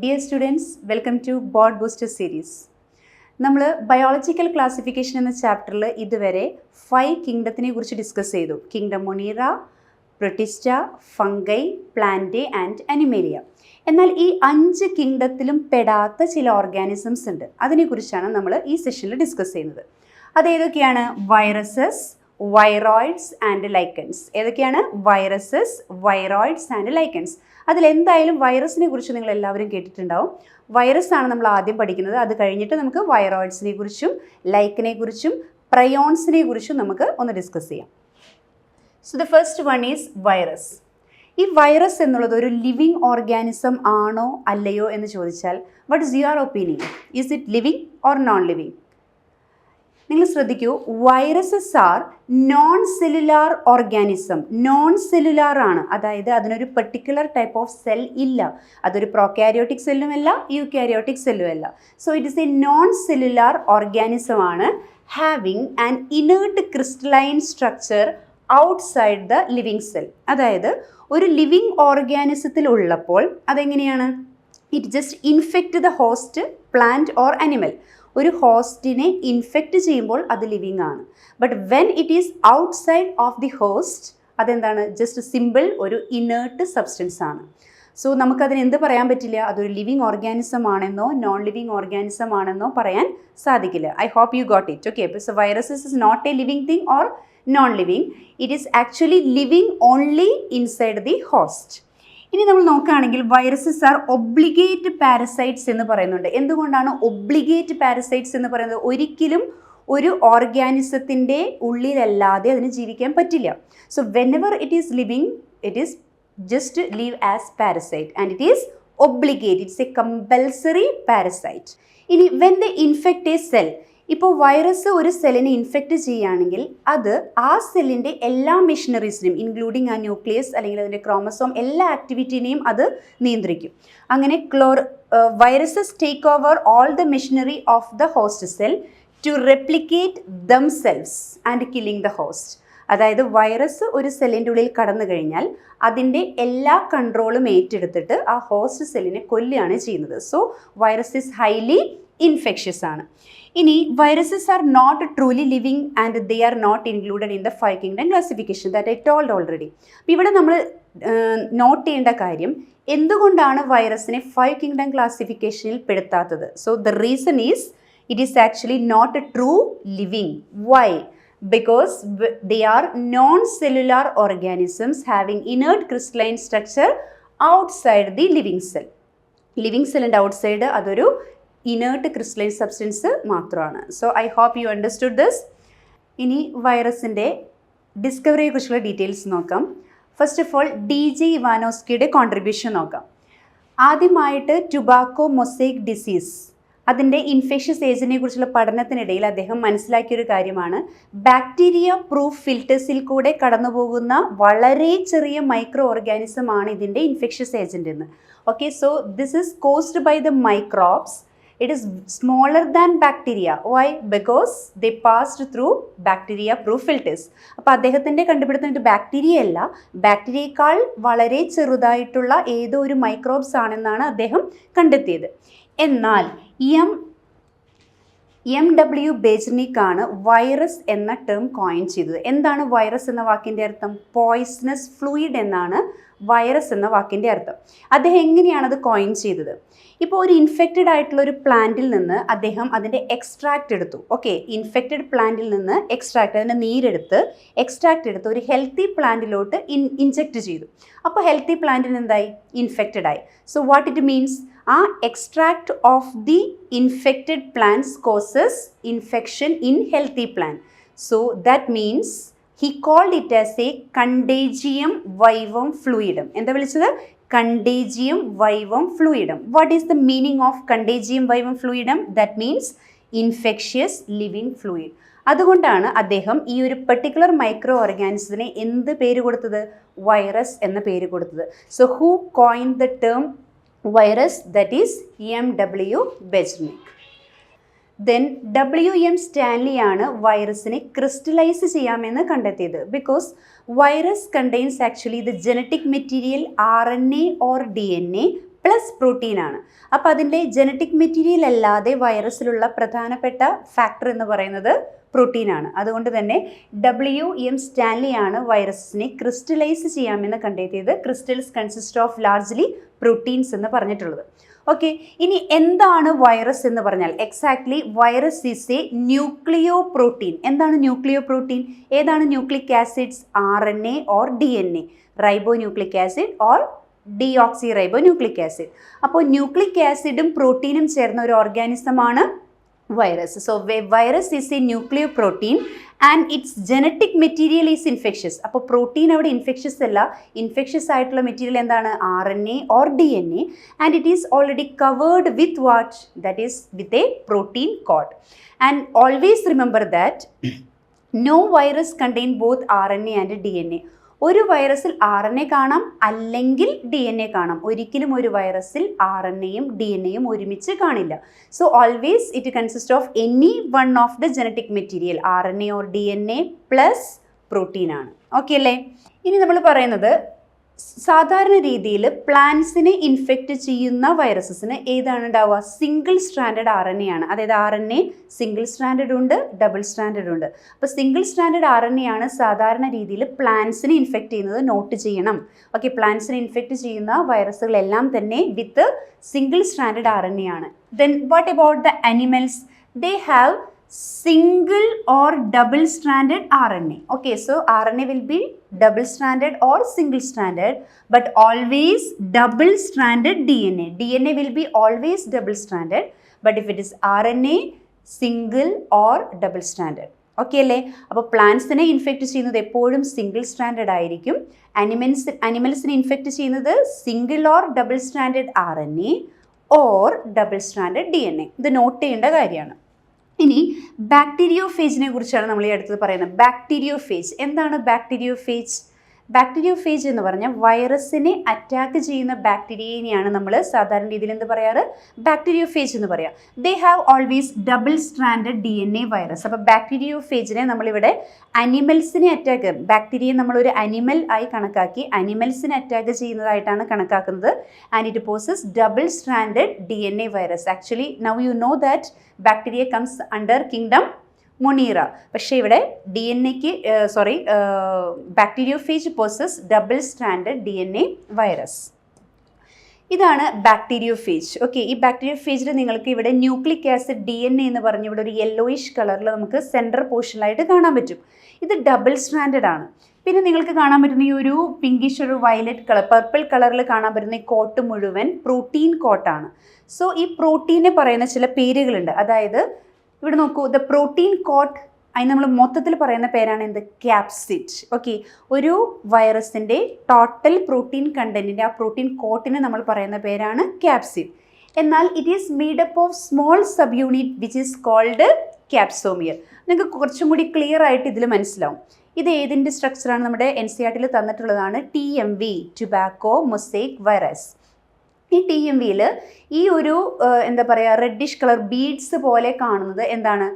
Dear students, welcome to Board Booster series. നമ്മൾ biological classification എന്ന ചാപ്റ്ററിൽ ഇതുവരെ 5 കിങ്ഡത്തിനെ കുറിച്ച് ഡിസ്കസ് ചെയ്തു. Kingdom Monera, Protista, fungi, plant and Animalia. എന്നാൽ ഈ 5 കിങ്ഡത്തിലും പെടാത്ത ചില ഓർഗാനിസംസ് ഉണ്ട്. അതിനെക്കുറിച്ചാണ് നമ്മൾ ഈ സെഷനിൽ ഡിസ്കസ് ചെയ്യുന്നത്. അതേതൊക്കെയാണ്? Viruses, viroids and lichens. ഏതൊക്കെയാണ്? Viruses, viroids and lichens. അതിലെന്തായാലും വൈറസിനെ കുറിച്ച് നിങ്ങൾ എല്ലാവരും കേട്ടിട്ടുണ്ടാവും. വൈറസ് ആണ് നമ്മൾ ആദ്യം പഠിക്കുന്നത്. അത് കഴിഞ്ഞിട്ട് നമുക്ക് വൈറോയിഡ്സിനെ കുറിച്ചും ലൈക്കിനെ കുറിച്ചും പ്രയോൺസിനെ കുറിച്ചും നമുക്ക് ഒന്ന് ഡിസ്കസ് ചെയ്യാം. So the first one is virus. ഈ വൈറസ് എന്നുള്ളത് ഒരു ലിവിങ് ഓർഗാനിസം ആണോ അല്ലയോ എന്ന് ചോദിച്ചാൽ what is your opinion? Is it living or non living? നിങ്ങൾ ശ്രദ്ധിക്കൂ, viruses are non cellular organism. Non cellular ആണ്, അതായത് അതിനൊരു പെർട്ടിക്കുലർ ടൈപ്പ് ഓഫ് സെൽ ഇല്ല. അതൊരു പ്രോകാരിയോട്ടിക് സെല്ലുമല്ല, യൂകാരിയോട്ടിക് സെല്ലുമല്ല. So it is a non cellular organism ആണ്, having an inert crystalline structure outside the living cell. അതായത് ഒരു ലിവിങ് ഓർഗാനിസത്തിൽ ഉള്ളപ്പോൾ അതെങ്ങനെയാണ്? It just infect the host, plant or animal. ഒരു ഹോസ്റ്റിനെ ഇൻഫെക്റ്റ് ചെയ്യുമ്പോൾ അത് ലിവിങ് ആണ്. But when it is outside of the host, അതെന്താണ്? ജസ്റ്റ് സിമ്പിൾ ഒരു ഇനേർട്ട് സബ്സ്റ്റൻസ് ആണ്. സോ നമുക്കതിന് എന്ത് പറയാൻ പറ്റില്ല? അതൊരു ലിവിങ് ഓർഗാനിസം ആണെന്നോ നോൺ ലിവിങ് ഓർഗാനിസം ആണെന്നോ പറയാൻ സാധിക്കില്ല. I hope you got it. Okay, so viruses is not a living thing or non living. It is actually living only inside the host. ഇനി നമ്മൾ നോക്കുകയാണെങ്കിൽ വൈറസസ് ആർ ഒബ്ലിഗേറ്റ് പാരസൈറ്റ്സ് എന്ന് പറയുന്നുണ്ട്. എന്തുകൊണ്ടാണ് obligate parasites എന്ന് പറയുന്നത്? ഒരിക്കലും ഒരു ഓർഗാനിസത്തിൻ്റെ ഉള്ളിലല്ലാതെ അതിന് ജീവിക്കാൻ പറ്റില്ല. So whenever it is living, it is just live as parasite and it is obligate. It's a compulsory parasite. ഇനി when they infect a cell, ഇപ്പോൾ വൈറസ് ഒരു സെല്ലിനെ ഇൻഫെക്റ്റ് ചെയ്യുകയാണെങ്കിൽ അത് ആ സെല്ലിൻ്റെ എല്ലാ മെഷീനറീസിനെയും ഇൻക്ലൂഡിങ് ആ ന്യൂക്ലിയസ് അല്ലെങ്കിൽ അതിൻ്റെ ക്രോമസോം എല്ലാ ആക്ടിവിറ്റിനെയും അത് നിയന്ത്രിക്കും. അങ്ങനെ viruses take over all the machinery of the host cell to replicate themselves and killing the host. അതായത് വൈറസ് ഒരു സെല്ലിൻ്റെ ഉള്ളിൽ കടന്നു കഴിഞ്ഞാൽ അതിൻ്റെ എല്ലാ കൺട്രോളും ഏറ്റെടുത്തിട്ട് ആ ഹോസ്റ്റ് സെല്ലിനെ കൊല്ലുകയാണ് ചെയ്യുന്നത്. So virus is highly infectious ആണ്. ഇനി viruses are not truly living and they are not included in the 5 kingdom classification that I told already. അപ്പോൾ ഇവിടെ നമ്മൾ നോട്ട് ചെയ്യേണ്ട കാര്യം, എന്തുകൊണ്ടാണ് വൈറസിനെ 5 കിങ്ഡം ക്ലാസിഫിക്കേഷനിൽ പെടുത്താത്തത്? So the reason is it is actually not a true living. Why? Because they are non-cellular organisms having inert crystalline structure outside the living cell. Living cell and outside അതൊരു inert crystalline substance മാത്രമാണ്. So I hope you understood this. ഇനി വൈറസിൻ്റെ ഡിസ്കവറിയെ കുറിച്ചുള്ള details നോക്കാം. First of all DJ ഇവാനോസ്കിയുടെ contribution നോക്കാം. ആദ്യമായിട്ട് tobacco mosaic disease അതിൻ്റെ ഇൻഫെഷ്യസ് ഏജിനെ കുറിച്ചുള്ള പഠനത്തിനിടയിൽ അദ്ദേഹം മനസ്സിലാക്കിയൊരു കാര്യമാണ്, ബാക്ടീരിയ പ്രൂഫ് ഫിൽറ്റേഴ്സിൽ കൂടെ കടന്നു പോകുന്ന വളരെ ചെറിയ മൈക്രോ ഓർഗാനിസം ആണ് ഇതിൻ്റെ ഇൻഫെഷ്യസ് ഏജൻ്റ് എന്ന്. Okay, so this is caused by the microbes. It is smaller than bacteria. Why? Because they passed through bacteria proof filters. അപ്പോൾ അദ്ദേഹത്തിൻ്റെ കണ്ടുപിടുത്തം ഇത് ബാക്ടീരിയ അല്ല, ബാക്ടീരിയേക്കാൾ വളരെ ചെറുതായിട്ടുള്ള ഏതോ ഒരു മൈക്രോബ്സ് ആണെന്നാണ് അദ്ദേഹം കണ്ടെത്തിയത്. എന്നാൽ MW ബേജനിക് ആണ് വൈറസ് എന്ന ടേം കോയിൻ ചെയ്തത്. എന്താണ് വൈറസ് എന്ന വാക്കിൻ്റെ അർത്ഥം? പോയ്സണസ് ഫ്ലൂയിഡ് എന്നാണ് വൈറസ് എന്ന വാക്കിൻ്റെ അർത്ഥം. അദ്ദേഹം എങ്ങനെയാണത് കോയിൻ ചെയ്തത്? ഇപ്പോൾ ഒരു ഇൻഫെക്റ്റഡ് ആയിട്ടുള്ള ഒരു പ്ലാന്റിൽ നിന്ന് അദ്ദേഹം അതിൻ്റെ എക്സ്ട്രാക്റ്റ് എടുത്തു. ഓക്കെ, ഇൻഫെക്റ്റഡ് പ്ലാന്റിൽ നിന്ന് എക്സ്ട്രാക്റ്റ്, അതിൻ്റെ നീരെടുത്ത് എക്സ്ട്രാക്റ്റ് എടുത്ത് ഒരു ഹെൽത്തി പ്ലാന്റിലോട്ട് ഇൻജെക്റ്റ് ചെയ്തു. അപ്പോൾ ഹെൽത്തി പ്ലാന്റിന് എന്തായി? ഇൻഫെക്റ്റഡ് ആയി. So what it means? ആ extract of the infected plants causes infection in healthy plant. So that means he called it as a contagium vivum fluidum. എന്താ വിളിച്ചത്? contagium vivum fluidum. What is the meaning of contagium vivum fluidum? That means infectious living fluid. അതുകൊണ്ടാണ് അദ്ദേഹം ഈ ഒരു particular micro ഓർഗാനിസത്തിനെ എന്ത് പേര് കൊടുത്തത്? Virus എന്ന പേര് കൊടുത്തത്. So who coin the term virus? That is MW Beijerinck. Then WM Stanley ആണ് വൈറസിനെ ക്രിസ്റ്റലൈസ് ചെയ്യാമെന്ന് കണ്ടെത്തിയത്. Because virus contains actually the genetic material RNA or DNA plus പ്രോട്ടീനാണ്. അപ്പോൾ അതിൻ്റെ ജനറ്റിക് മെറ്റീരിയൽ അല്ലാതെ വൈറസിലുള്ള പ്രധാനപ്പെട്ട ഫാക്ടർ എന്ന് പറയുന്നത് പ്രോട്ടീനാണ്. അതുകൊണ്ട് തന്നെ WM സ്റ്റാൻലി ആണ് വൈറസിനെ ക്രിസ്റ്റലൈസ് ചെയ്യാമെന്ന് കണ്ടെത്തിയത്. Crystals consist of largely proteins എന്ന് പറഞ്ഞിട്ടുള്ളത്. ഓക്കെ, ഇനി എന്താണ് വൈറസ് എന്ന് പറഞ്ഞാൽ exactly virus is a nucleoprotein. എന്താണ് ന്യൂക്ലിയോ പ്രോട്ടീൻ? ഏതാണ് nucleic acids? RNA or DNA, റൈബോ nucleic acid or deoxy റൈബോ nucleic acid. അപ്പോൾ ന്യൂക്ലിക് ആസിഡും പ്രോട്ടീനും ചേർന്ന ഒരു ഓർഗാനിസമാണ് virus. So virus is a nucleoprotein and its genetic material is infectious. അപ്പോൾ protein അവിടെ ഇൻഫെക്ഷ്യസ് അല്ല. ഇൻഫെക്ഷ്യസ് ആയിട്ടുള്ള മെറ്റീരിയൽ എന്താണ്? RNA or DNA and it is already covered with what? That is with a protein coat. And always remember that no virus contain both RNA and DNA. ഒരു വൈറസിൽ RNA കാണാം അല്ലെങ്കിൽ DNA കാണാം. ഒരിക്കലും ഒരു വൈറസിൽ RNAയും DNAയും ഒരുമിച്ച് കാണില്ല. So always it consist of any one of the genetic material, RNA or DNA plus protein ആണ്. Okay അല്ലേ? ഇനി നമ്മൾ പറയുന്നത് സാധാരണ രീതിയിൽ പ്ലാന്റ്സിനെ ഇൻഫെക്റ്റ് ചെയ്യുന്ന വൈറസസിന് ഏതാണ് ഉണ്ടാവുക? സിംഗിൾ സ്ട്രാൻഡഡ് RNA ആണ്. അതായത് RNA സിംഗിൾ സ്ട്രാൻഡഡ് ഉണ്ട്, ഡബിൾ സ്ട്രാൻഡഡ് ഉണ്ട്. അപ്പോൾ സിംഗിൾ സ്ട്രാൻഡഡ് RNA ആണ് സാധാരണ രീതിയിൽ പ്ലാന്റ്സിനെ ഇൻഫെക്റ്റ് ചെയ്യുന്നത്. നോട്ട് ചെയ്യണം. ഓക്കെ, പ്ലാന്റ്സിനെ ഇൻഫെക്റ്റ് ചെയ്യുന്ന വൈറസുകളെല്ലാം തന്നെ വിത്ത് സിംഗിൾ സ്ട്രാൻഡഡ് RNA ആണ്. Then what about the animals? They have single or double stranded RNA. Okay, so RNA will be double stranded or single stranded, but always double stranded DNA. DNA will be always double stranded, but if it is RNA, single or double stranded. Okay അല്ലേ? അപ്പോൾ പ്ലാന്റ്സിനെ infect ചെയ്യുന്നത് എപ്പോഴും single stranded ആയിരിക്കും. അനിമൽസിനെ infect ചെയ്യുന്നത് single or double stranded RNA or double stranded DNA. ഇത് not ചെയ്യേണ്ട കാര്യമാണ്. ഇനി ബാക്ടീരിയോഫേജിനെ കുറിച്ചാണ് നമ്മൾ ഈ അടുത്തത് പറയുന്നത്. ബാക്ടീരിയോഫേജ് എന്താണ്? ബാക്ടീരിയോഫേജ് എന്ന് പറഞ്ഞാൽ വൈറസിനെ അറ്റാക്ക് ചെയ്യുന്ന ബാക്ടീരിയനെയാണ് നമ്മൾ സാധാരണ രീതിയിൽ എന്ത് പറയാറ്? ബാക്ടീരിയോഫേജ് എന്ന് പറയാം. They have always double stranded DNA virus. അപ്പോൾ ബാക്ടീരിയോഫേജിനെ നമ്മളിവിടെ അനിമൽസിനെ അറ്റാക്ക്, ബാക്ടീരിയയെ നമ്മളൊരു അനിമൽ ആയി കണക്കാക്കി അനിമൽസിനെ അറ്റാക്ക് ചെയ്യുന്നതായിട്ടാണ് കണക്കാക്കുന്നത്. And it poses double stranded DNA virus. Actually now you know that bacteria comes under kingdom Monera. പക്ഷേ ഇവിടെ bacteriophage poses double stranded DNA virus. ഇതാണ് bacteriophage. Okay, ഈ ബാക്ടീരിയോഫേജിൽ നിങ്ങൾക്ക് ഇവിടെ ന്യൂക്ലിക് ആസിഡ് DNA എന്ന് പറഞ്ഞ് ഇവിടെ ഒരു യെല്ലോയിഷ് കളറിൽ നമുക്ക് സെൻറ്റർ പോർഷനിലായിട്ട് കാണാൻ പറ്റും. ഇത് ഡബിൾ സ്ട്രാൻഡഡ് ആണ്. പിന്നെ നിങ്ങൾക്ക് കാണാൻ പറ്റുന്ന ഈ ഒരു പിങ്കിഷ് ഒരു വയലറ്റ് കളർ, പർപ്പിൾ കളറിൽ കാണാൻ പറ്റുന്ന ഈ കോട്ട് മുഴുവൻ പ്രോട്ടീൻ കോട്ടാണ്. സോ ഈ പ്രോട്ടീനെ പറയുന്ന ചില പേരുകളുണ്ട്. അതായത് ഇവിടെ നോക്കൂ, ദ പ്രോട്ടീൻ കോട്ട്, അതിന് നമ്മൾ മൊത്തത്തിൽ പറയുന്ന പേരാണ് എന്ത്? ക്യാപ്സിഡ്. ഓക്കെ, ഒരു വൈറസിൻ്റെ ടോട്ടൽ പ്രോട്ടീൻ കണ്ടൻറ്റിൻ്റെ ആ പ്രോട്ടീൻ കോട്ടിന് നമ്മൾ പറയുന്ന പേരാണ് ക്യാപ്സിഡ്. എന്നാൽ it is made up of small sub unit which is called capsomere. നിങ്ങൾക്ക് കുറച്ചും കൂടി ക്ലിയർ ആയിട്ട് ഇതിൽ മനസ്സിലാവും. ഇത് ഏതിൻ്റെ സ്ട്രക്ചറാണ്? നമ്മുടെ NCERT തന്നിട്ടുള്ളതാണ്. TMV, tobacco mosaic virus. ഈ TMVയിൽ ഈ ഒരു എന്താ പറയുക റെഡിഷ് കളർ ബീഡ്സ് പോലെ കാണുന്നത് എന്താണ്?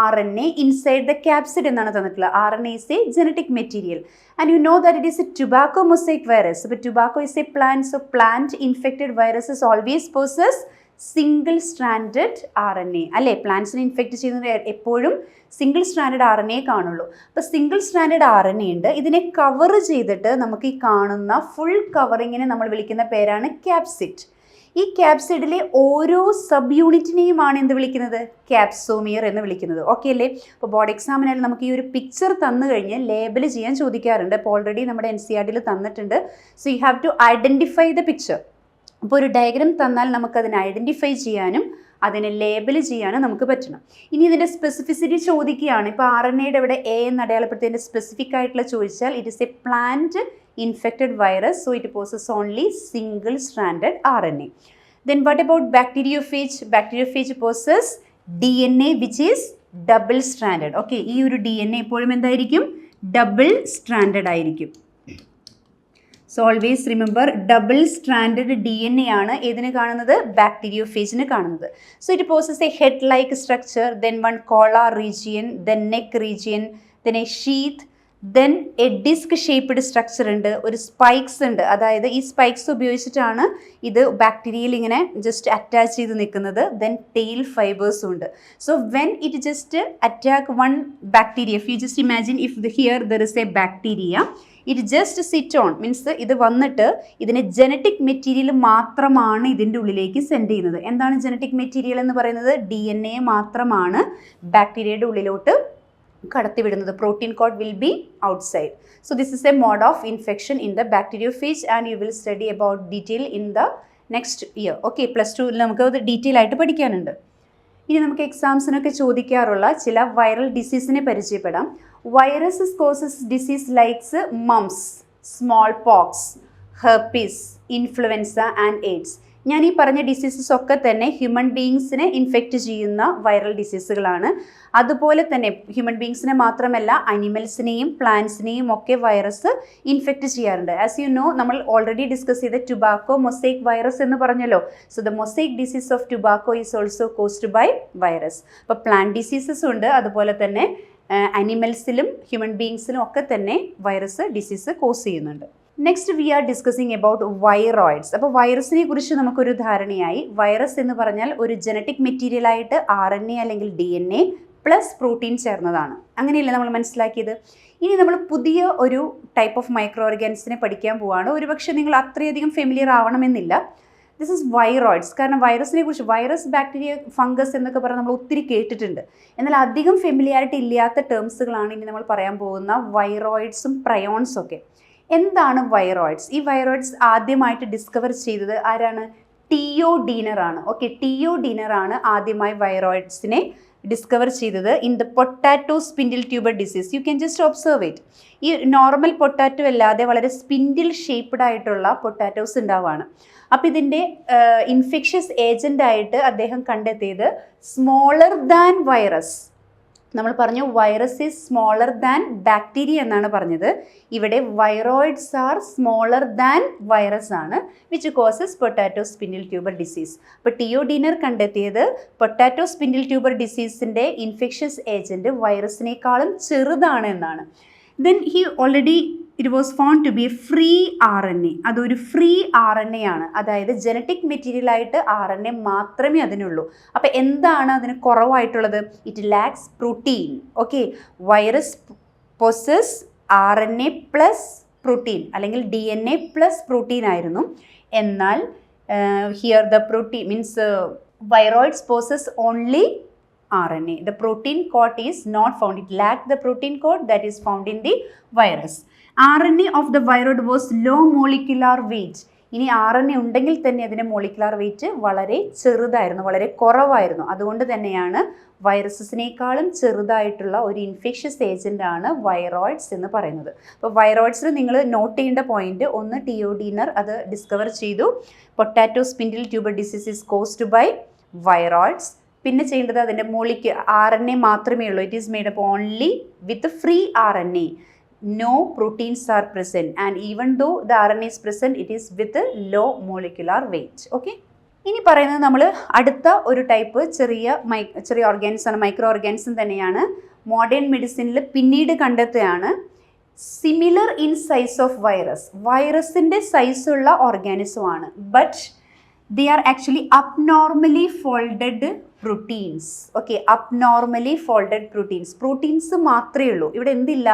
RNA ഇൻസൈഡ് ദ ക്യാപ്സിഡ് എന്നാണ് തന്നിട്ടുള്ളത്. RNA is a genetic material and you know that it is a tobacco mosaic virus. But tobacco is a plant, so plant infected viruses always possess single stranded RNA അല്ലേ? പ്ലാന്റ്സിനെ infect ചെയ്യുന്നത് എപ്പോഴും single stranded RNA കാണുള്ളൂ. അപ്പോൾ single stranded RNA ഉണ്ട്. ഇതിനെ cover ചെയ്തിട്ട് നമുക്ക് ഈ കാണുന്ന ഫുൾ കവറിങ്ങിനെ നമ്മൾ വിളിക്കുന്ന പേരാണ് ക്യാപ്സിഡ്. ഈ ക്യാപ്സിഡിലെ ഓരോ സബ് യൂണിറ്റിനെയുമാണ് എന്ത് വിളിക്കുന്നത്? ക്യാപ്സോമിയർ എന്ന് വിളിക്കുന്നത്. ഓക്കെ അല്ലേ? അപ്പോൾ ബോർഡ് എക്സാമിനായാലും നമുക്ക് ഈ ഒരു പിക്ചർ തന്നു കഴിഞ്ഞ് ലേബൽ ചെയ്യാൻ ചോദിക്കാറുണ്ട്. അപ്പോൾ ഓൾറെഡി നമ്മുടെ NCERT തന്നിട്ടുണ്ട്. So you have to identify the picture. അപ്പോൾ ഒരു ഡയഗ്രാം തന്നാൽ നമുക്കതിനെ ഐഡൻറ്റിഫൈ ചെയ്യാനും അതിനെ ലേബൽ ചെയ്യാനും നമുക്ക് പറ്റണം. ഇനി ഇതിൻ്റെ സ്പെസിഫിസിറ്റി ചോദിക്കുകയാണ്. ഇപ്പോൾ RNAയുടെ ഇവിടെ A എന്ന് അടയാളപ്പെടുത്തിയതിൻ്റെ സ്പെസിഫിക് ആയിട്ടുള്ള ചോദിച്ചാൽ it is a plant infected virus, so it possess only single stranded RNA. Then what about bacteriophage? Bacteriophage possess DNA which is double stranded. Okay, ഈ ഒരു DNA എപ്പോഴും എന്തായിരിക്കും? ഡബിൾ സ്ട്രാൻഡഡ് ആയിരിക്കും. So always remember double stranded DNA ആണ് ഏതിന് കാണുന്നത്? ബാക്ടീരിയോഫേജിന് കാണുന്നത്. So it possess a head like structure, then one collar region, then neck region, then a sheath, then a disc shaped structure ഉണ്ട്, ഒരു സ്പൈക്സ് ഉണ്ട്, അതായത് ഈ സ്പൈക്സ് ഉപയോഗിച്ചിട്ടാണ് ഇത് ബാക്ടീരിയയിൽ ഇങ്ങനെ ജസ്റ്റ് അറ്റാച്ച് ചെയ്ത് നിൽക്കുന്നത്. ദെൻ ടെയിൽ ഫൈബേഴ്സും ഉണ്ട്. So when it just attack one bacteria, if you just imagine if here there is A bacteria, it just sit on means ഇത് വന്നിട്ട് ഇതിനെ ജനറ്റിക് മെറ്റീരിയൽ മാത്രമാണ് ഇതിൻ്റെ ഉള്ളിലേക്ക് സെൻഡ് ചെയ്യുന്നത്. എന്താണ് ജനറ്റിക് മെറ്റീരിയൽ എന്ന് പറയുന്നത്? DNA മാത്രമാണ് ബാക്ടീരിയയുടെ ഉള്ളിലോട്ട് കടത്തിവിടുന്നത്. Protein coat will be outside. So this is a mode of infection in the bacteriophage and you will study about detail in the next year. Okay, +2 നമുക്ക് അത് ഡീറ്റെയിൽ ആയിട്ട് പഠിക്കാനുണ്ട്. ഇനി നമുക്ക് എക്സാംസിനൊക്കെ ചോദിക്കാറുള്ള ചില വൈറൽ ഡിസീസിനെ പരിചയപ്പെടാം. Viruses causes disease likes mumps, small pox, herpes, influenza and AIDS. ഞാൻ ഈ പറഞ്ഞ ഡിസീസസ് ഒക്കെ തന്നെ ഹ്യൂമൻ ബീയിങ്സിനെ ഇൻഫെക്റ്റ് ചെയ്യുന്ന വൈറൽ ഡിസീസുകളാണ്. അതുപോലെ തന്നെ ഹ്യൂമൻ ബീയിങ്സിനെ മാത്രമല്ല അനിമൽസിനെയും പ്ലാന്റ്സിനെയും ഒക്കെ വൈറസ് ഇൻഫെക്റ്റ് ചെയ്യാറുണ്ട്. ആസ് യു നോ, നമ്മൾ ഓൾറെഡി ഡിസ്കസ് ചെയ്ത ടുബാക്കോ മൊസൈക്ക് വൈറസ് എന്ന് പറഞ്ഞല്ലോ. So the mosaic disease of tobacco is also caused by virus. അപ്പോൾ പ്ലാന്റ് ഡിസീസസ് ഉണ്ട്, അതുപോലെ തന്നെ അനിമൽസിലും ഹ്യൂമൻ ബീയിങ്സിലും ഒക്കെ തന്നെ വൈറസ് ഡിസീസ് കോസ് ചെയ്യുന്നുണ്ട്. Next we R discussing about viroids. അപ്പോൾ വൈറസിനെ കുറിച്ച് നമുക്കൊരു ധാരണയായി. വൈറസ് എന്ന് പറഞ്ഞാൽ ഒരു ജനറ്റിക് മെറ്റീരിയലായിട്ട് RNA അല്ലെങ്കിൽ DNA പ്ലസ് പ്രോട്ടീൻ ചേർന്നതാണ്. അങ്ങനെയല്ലേ നമ്മൾ മനസ്സിലാക്കിയത്. ഇനി നമ്മൾ പുതിയ ഒരു ടൈപ്പ് ഓഫ് മൈക്രോ ഓർഗാനിസിനെ പഠിക്കാൻ പോവുകയാണ്. ഒരുപക്ഷെ നിങ്ങൾ അത്രയധികം ഫെമിലിയർ ആവണമെന്നില്ല. This is viroids. കാരണം വൈറസിനെ കുറിച്ച് വൈറസ്, ബാക്ടീരിയ, ഫംഗസ് എന്നൊക്കെ പറഞ്ഞാൽ നമ്മൾ ഒത്തിരി കേട്ടിട്ടുണ്ട്. എന്നാൽ അധികം ഫെമിലിയാരിറ്റി ഇല്ലാത്ത ടേംസുകളാണ് ഇനി നമ്മൾ പറയാൻ പോകുന്ന വൈറോയിഡ്സും പ്രയോൺസും ഒക്കെ. എന്താണ് വൈറോയിഡ്സ്? ഈ വൈറോയിഡ്സ് ആദ്യമായിട്ട് ഡിസ്കവർ ചെയ്തത് ആരാണ്? ടിയോ ഡീനർ ആണ്. ഓക്കെ, ടിയോ ഡീനർ ആണ് ആദ്യമായി വൈറോയിഡ്സിനെ ഡിസ്കവർ ചെയ്തത് in the potato spindle tuber disease. You can just observe it. ഈ നോർമൽ പൊട്ടാറ്റോ അല്ലാതെ വളരെ സ്പിൻഡിൽ ഷേപ്പ്ഡ് ആയിട്ടുള്ള പൊട്ടാറ്റോസ് ഉണ്ടാവുകയാണ്. അപ്പോൾ ഇതിൻ്റെ ഇൻഫെക്ഷ്യസ് ഏജൻ്റ് ആയിട്ട് അദ്ദേഹം കണ്ടെത്തിയത് സ്മോളർ ദാൻ വൈറസ്. നമ്മൾ പറഞ്ഞു virus is smaller than bacteria എന്നാണ് പറഞ്ഞത്. ഇവിടെ viroids are smaller than virus ആണ്, which causes potato spindle tuber disease. അപ്പോൾ ടിയോ ഡീനർ കണ്ടെത്തിയത് പൊട്ടാറ്റോ സ്പിൻഡിൽ ട്യൂബർ ഡിസീസിൻ്റെ ഇൻഫെക്ഷ്യസ് ഏജൻറ്റ് വൈറസിനേക്കാളും ചെറുതാണ് എന്നാണ്. Then he already it was found to be a free RNA. അതൊരു ഫ്രീ RNA ആണ്, അതായത് ജനറ്റിക് മെറ്റീരിയലായിട്ട് RNA മാത്രമേ അതിനുള്ളൂ. അപ്പോൾ എന്താണ് അതിന് കുറവായിട്ടുള്ളത്? It lacks protein. Okay, virus possess RNA plus protein അല്ലെങ്കിൽ DNA പ്ലസ് പ്രോട്ടീൻ ആയിരുന്നു. എന്നാൽ here the protein means viroids possess only RNA. The protein coat is not found. It lacked the protein coat that is found in the virus. RNA of the viroid was low molecular weight. ഇനി RNA ഉണ്ടെങ്കിൽ തന്നെ അതിൻ്റെ molecular weight വളരെ ചെറുതായിരുന്നു, വളരെ കുറവായിരുന്നു. അതുകൊണ്ട് തന്നെയാണ് വൈറസസിനേക്കാളും ചെറുതായിട്ടുള്ള ഒരു ഇൻഫെക്ഷ്യസ് ഏജൻ്റ് ആണ് വൈറോയിഡ്സ് എന്ന് പറയുന്നത്. അപ്പോൾ വൈറോയിഡ്സിൽ നിങ്ങൾ നോട്ട് ചെയ്യേണ്ട പോയിന്റ് ഒന്ന്, ടിയോ ഡീനർ അത് ഡിസ്കവർ ചെയ്തു. Potato spindle tuber disease is caused by viroids. പിന്നെ ചെയ്യേണ്ടത് അതിൻ്റെ RNA മാത്രമേ ഉള്ളൂ. It is made up only with free RNA. No proteins are present, and even though the RNA is present, it is with a low molecular weight. Okay. ഇനി പറയുന്നത് നമ്മൾ അടുത്ത ഒരു ടൈപ്പ് ചെറിയ ഓർഗാനിസം ആണ്, മൈക്രോ ഓർഗാനിസം തന്നെയാണ്. Modern മെഡിസിനിൽ പിന്നീട് കണ്ടെത്തുകയാണ് similar in size of virus. വൈറസിൻ്റെ സൈസുള്ള ഓർഗാനിസമാണ്, but they are actually abnormally folded proteins. Okay, abnormally folded proteins. Proteins മാത്രമേ ഉള്ളൂ, ഇവിടെ എന്തില്ല?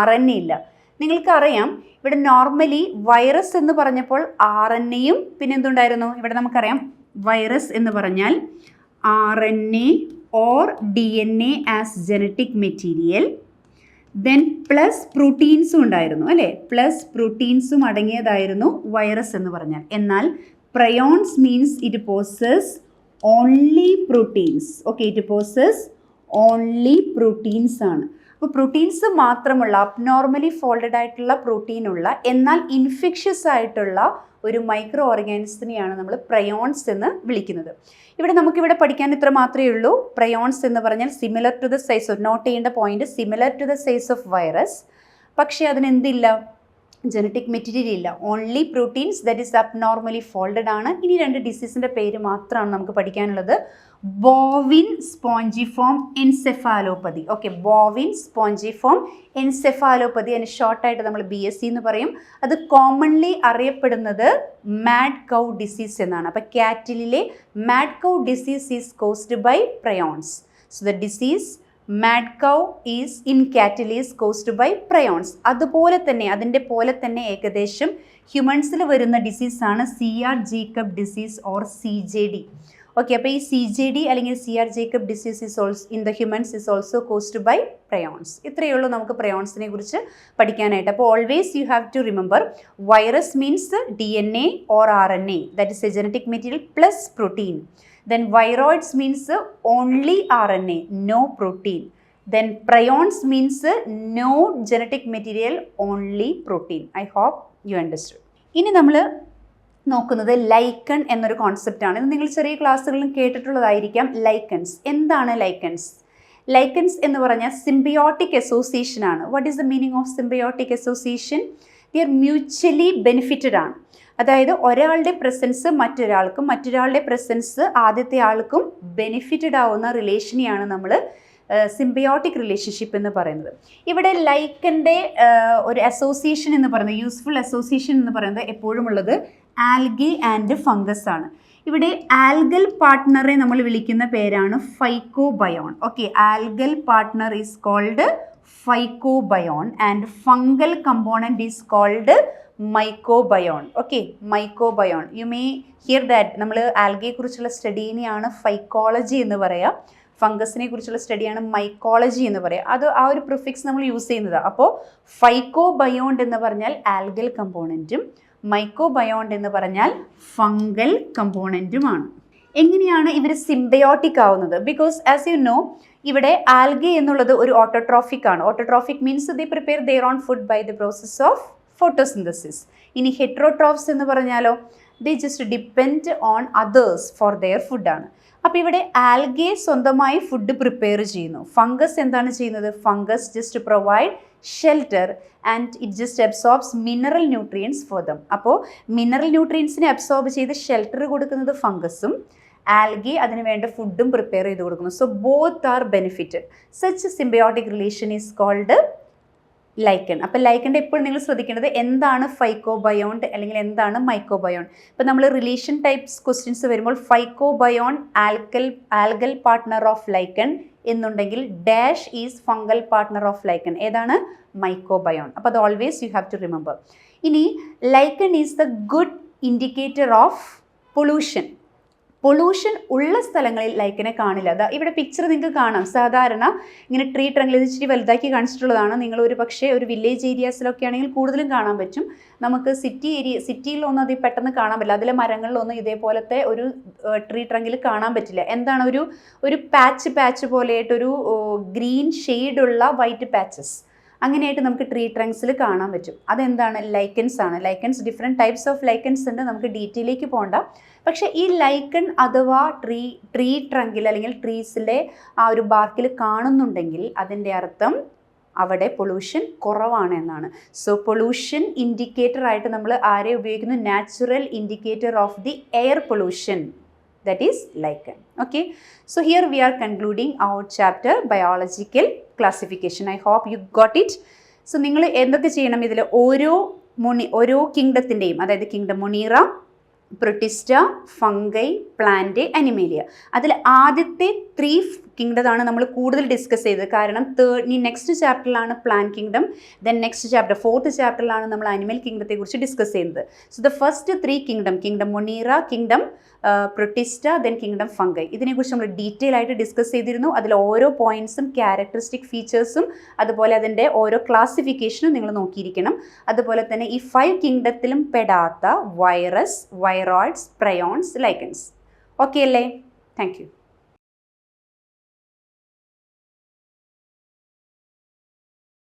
RNA ഇല്ല. നിങ്ങൾക്കറിയാം ഇവിടെ നോർമലി വൈറസ് എന്ന് പറഞ്ഞപ്പോൾ RNAയും പിന്നെ എന്തുണ്ടായിരുന്നു? ഇവിടെ നമുക്കറിയാം വൈറസ് എന്ന് പറഞ്ഞാൽ RNA or DNA as genetic material, then plus പ്രോട്ടീൻസും ഉണ്ടായിരുന്നു അല്ലേ? പ്ലസ് പ്രോട്ടീൻസും അടങ്ങിയതായിരുന്നു വൈറസ് എന്ന് പറഞ്ഞാൽ. എന്നാൽ prions means it possesses only proteins. Okay, it possesses only proteins ആണ്. അപ്പോൾ പ്രോട്ടീൻസ് മാത്രമുള്ള അബ്നോർമലി ഫോൾഡഡ് ആയിട്ടുള്ള പ്രോട്ടീനുള്ള എന്നാൽ ഇൻഫെക്ഷ്യസ് ആയിട്ടുള്ള ഒരു മൈക്രോ ഓർഗാനിസത്തിനെയാണ് നമ്മൾ പ്രയോൺസ് എന്ന് വിളിക്കുന്നത്. ഇവിടെ നമുക്കിവിടെ പഠിക്കാൻ ഇത്ര മാത്രമേ ഉള്ളൂ. പ്രയോൺസ് എന്ന് പറഞ്ഞാൽ similar to the size of, note ചെയ്യേണ്ട point, similar to the size of virus. പക്ഷേ അതിനെന്തില്ല? ജനറ്റിക് മെറ്റീരിയൽ ഇല്ല. Only proteins that is abnormally folded ആണ്. ഇനി 2 ഡിസീസിൻ്റെ പേര് മാത്രമാണ് നമുക്ക് പഠിക്കാനുള്ളത്. Bovine spongiform encephalopathy. Okay, bovine spongiform encephalopathy, അതിന് ഷോർട്ടായിട്ട് നമ്മൾ BSC എന്ന് പറയും. അത് കോമൺലി അറിയപ്പെടുന്നത് മാഡ് കൗ ഡിസീസ് എന്നാണ്. അപ്പോൾ കാറ്റിലിലെ mad cow disease is caused by prions. So the disease mad cow is in cattle is caused by prions. അതുപോലെ തന്നെ അതിൻ്റെ പോലെ തന്നെ ഏകദേശം ഹ്യൂമൻസിൽ വരുന്ന ഡിസീസാണ് CR Jakob disease or CJD. Okay, അപ്പോൾ ഈ CJD അല്ലെങ്കിൽ CR Jakob disease is also in the humans is also caused by prions. ഇത്രയേ ഉള്ളൂ നമുക്ക് പ്രയോൺസിനെ കുറിച്ച് പഠിക്കാനായിട്ട്. അപ്പോൾ always you have to remember virus means DNA or RNA, that is A genetic material plus protein. Then viroids means only RNA, no protein. Then prions means no genetic material, only protein. I hope you understood. ഇനി നമ്മൾ നോക്കുന്നത് lichen എന്നൊരു കോൺസെപ്റ്റാണ്. ഇത് നിങ്ങൾ ചെറിയ ക്ലാസ്സുകളിലും കേട്ടിട്ടുള്ളതായിരിക്കാം. Lichens എന്താണ്? Lichens എന്ന് പറഞ്ഞാൽ സിംബിയോട്ടിക് അസോസിയേഷൻ ആണ്. What is the meaning of symbiotic association? They are mutually benefited ആണ്. അതായത് ഒരാളുടെ പ്രസൻസ് മറ്റൊരാൾക്കും മറ്റൊരാളുടെ പ്രസൻസ് ആദ്യത്തെ ആൾക്കും ബെനിഫിറ്റഡ് ആവുന്ന റിലേഷനെയാണ് നമ്മൾ സിംബിയോട്ടിക് റിലേഷൻഷിപ്പ് എന്ന് പറയുന്നത്. ഇവിടെ ലൈക്കൻ്റെ ഒരു അസോസിയേഷൻ എന്ന് പറയുന്നത്, യൂസ്ഫുൾ അസോസിയേഷൻ എന്ന് പറയുന്നത് എപ്പോഴും ഉള്ളത് ആൽഗെ ആൻഡ് ഫംഗസ് ആണ്. ഇവിടെ ആൽഗൽ പാർട്ട്ണറെ നമ്മൾ വിളിക്കുന്ന പേരാണ് phycobiont. Okay, algal partner is called phycobiont and fungal component is called mycobiont. Okay, mycobiont. You may hear that. നമ്മൾ ആൽഗയെ കുറിച്ചുള്ള സ്റ്റഡീനെയാണ് ഫൈക്കോളജി എന്ന് പറയാം, ഫംഗസിനെ കുറിച്ചുള്ള സ്റ്റഡിയാണ് മൈക്കോളജി എന്ന് പറയാം. അത് ആ ഒരു പ്രിഫിക്സ് നമ്മൾ യൂസ് ചെയ്യുന്നത്. അപ്പോൾ ഫൈക്കോബയോണ്ട് എന്ന് പറഞ്ഞാൽ ആൽഗൽ കമ്പോണൻറ്റും മൈക്കോബയോണ്ട് എന്ന് പറഞ്ഞാൽ ഫംഗൽ കമ്പോണൻറ്റുമാണ്. എങ്ങനെയാണ് ഇവർ സിംബയോട്ടിക് ആവുന്നത്? ബിക്കോസ് ആസ് യു നോ, ഇവിടെ ആൽഗെ എന്നുള്ളത് ഒരു ഓട്ടോട്രോഫിക് ആണ്. Autotrophic means they prepare their own food by the process of photosynthesis. ഇനി ഹെട്രോട്രോഫ്സ് എന്ന് പറഞ്ഞാലോ, they just depend on others for their ഫുഡാണ്. അപ്പോൾ ഇവിടെ ആൽഗെ സ്വന്തമായി ഫുഡ് പ്രിപ്പയർ ചെയ്യുന്നു. ഫംഗസ് എന്താണ് ചെയ്യുന്നത്? Fungus just provide shelter and it just absorbs mineral nutrients for them. അപ്പോൾ മിനറൽ ന്യൂട്രിയൻസിനെ അബ്സോർബ് ചെയ്ത് ഷെൽട്ടർ കൊടുക്കുന്നത് ഫംഗസും, ആൽഗെ അതിന് വേണ്ട ഫുഡും പ്രിപ്പയർ ചെയ്ത് കൊടുക്കുന്നു. So both are benefited. Such symbiotic relation is called lichen. അപ്പോൾ ലൈക്കൻ്റെ എപ്പോഴും നിങ്ങൾ ശ്രദ്ധിക്കേണ്ടത് എന്താണ് ഫൈക്കോബയോണ്ട് അല്ലെങ്കിൽ എന്താണ് മൈക്കോബയോൺ. ഇപ്പോൾ നമ്മൾ റിലേഷൻ ടൈപ്സ് ക്വസ്റ്റ്യൻസ് വരുമ്പോൾ phycobiont algal partner of lichen എന്നുണ്ടെങ്കിൽ dash is fungal partner of lichen. ഏതാണ്? മൈക്കോബയോൺ. അപ്പോൾ അത് always you have to remember. ഇനി lichen is the good indicator of pollution. Pollution ഉള്ള സ്ഥലങ്ങളിൽ ലൈക്കനെ കാണില്ല. അതാ ഇവിടെ പിക്ചർ നിങ്ങൾക്ക് കാണാം. സാധാരണ ഇങ്ങനെ ട്രീ ട്രങ്കിൽ ഇത് ഇച്ചിരി വലുതാക്കി കാണിച്ചിട്ടുള്ളതാണ്. നിങ്ങൾ ഒരു പക്ഷേ ഒരു വില്ലേജ് ഏരിയാസിലൊക്കെ ആണെങ്കിൽ കൂടുതലും കാണാൻ പറ്റും. നമുക്ക് സിറ്റിയിലൊന്നും അത് പെട്ടെന്ന് കാണാൻ പറ്റില്ല. അതിലെ മരങ്ങളിലൊന്നും ഇതേപോലത്തെ ഒരു ട്രീ ട്രങ്കിൽ കാണാൻ പറ്റില്ല. എന്താണ് ഒരു പാച്ച് പോലെയായിട്ടൊരു ഗ്രീൻ ഷെയ്ഡുള്ള വൈറ്റ് പാച്ചസ് അങ്ങനെയായിട്ട് നമുക്ക് ട്രീ ട്രങ്ക്സിൽ കാണാൻ പറ്റും. അതെന്താണ്? ലൈക്കൻസ് ആണ്. Lichens different types of lichens ഉണ്ട്. നമുക്ക് ഡീറ്റെയിലേക്ക് പോകണ്ട. പക്ഷേ ഈ ലൈക്കൺ അഥവാ ട്രീ ട്രങ്കിൽ അല്ലെങ്കിൽ ട്രീസിലെ ആ ഒരു ബാർക്കിൽ കാണുന്നുണ്ടെങ്കിൽ അതിൻ്റെ അർത്ഥം അവിടെ പൊല്യൂഷൻ കുറവാണ് എന്നാണ്. സോ പൊല്യൂഷൻ ഇൻഡിക്കേറ്റർ ആയിട്ട് നമ്മൾ ആരെ ഉപയോഗിക്കുന്നു? Natural indicator of the air pollution, that is lichen. Okay, so here we are concluding our chapter biological classification. I hope you got it. So നിങ്ങൾ എന്തൊക്കെ ചെയ്യണം? ഇതിൽ ഓരോ കിങ്ഡത്തിൻ്റെയും, അതായത് kingdom Monera, Protista, fungi, plant, Animalia, അതിൽ ആദ്യത്തെ 3 കിങ്ഡമാണ് നമ്മൾ കൂടുതൽ ഡിസ്കസ് ചെയ്തത്. കാരണം നെക്സ്റ്റ് ചാപ്റ്ററിലാണ് plant kingdom, then next chapter 4th ചാപ്റ്ററിലാണ് നമ്മൾ അനിമൽ കിങ്ഡത്തെ കുറിച്ച് ഡിസ്കസ് ചെയ്യുന്നത്. So the first 3 kingdom Monera, kingdom Protista, then kingdom fungi, ഇതിനെക്കുറിച്ച് നമ്മൾ ഡീറ്റെയിൽ ആയിട്ട് ഡിസ്കസ് ചെയ്തിരുന്നു. അതിൽ ഓരോ പോയിൻറ്റ്സും ക്യാരക്ടറിസ്റ്റിക് ഫീച്ചേഴ്സും അതുപോലെ അതിൻ്റെ ഓരോ ക്ലാസിഫിക്കേഷനും നിങ്ങൾ നോക്കിയിരിക്കണം. അതുപോലെ തന്നെ ഈ 5 കിങ്ഡത്തിലും പെടാത്ത virus, viroids, prions, lichens. Okay അല്ലേ? Thank U.